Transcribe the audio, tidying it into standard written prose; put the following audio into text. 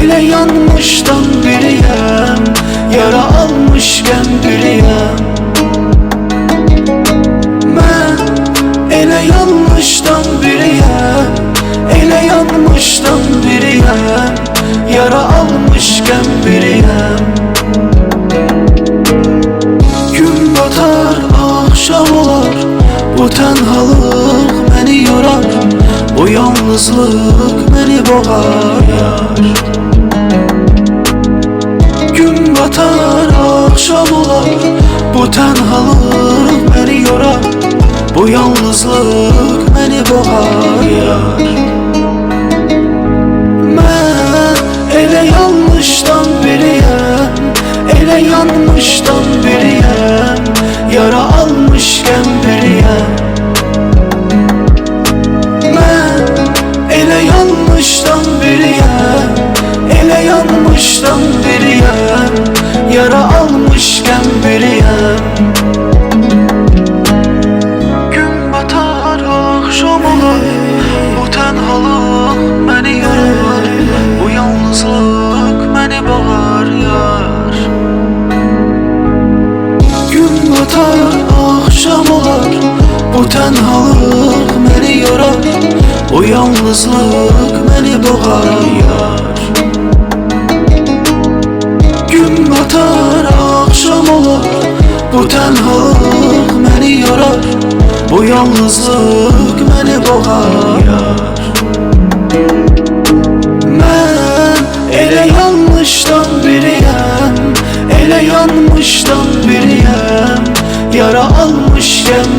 Elə yanmışdan biriyəm, yara almışkən biriyəm. Mən elə yanmışdan biriyəm, elə yanmışdan biriyəm, yara almışkən biriyəm. Gün batar, axşam olar, bu tənhalıq məni yorar, bu yalnızlıq məni boğar yar. Gün batar, axşam olar, bu tənhalıq məni yorar, bu yalnızlıq məni boğar yar. Mən elə yanmışdan biriyəm, elə yanmışdan biriyəm, yara almışkən biriyəm. Mən elə yanmışdan biriyəm, elə yanmışdan biriyəm, yara almışkən biriyəm. Gün batar, axşam olar, bu tənhalıq məni yorar, bu yalnızlıq məni boğar yar. Gün batar, axşam olar, bu tənhalıq məni yorar, bu yalnızlıq məni boğar yar. Gün batar, axşam olar, bu tənhalıq məni yorar, bu yalnızlıq məni boğar yar. Mən elə yanmışdan biriyəm, elə yanmışdan biriyəm, yara almışkən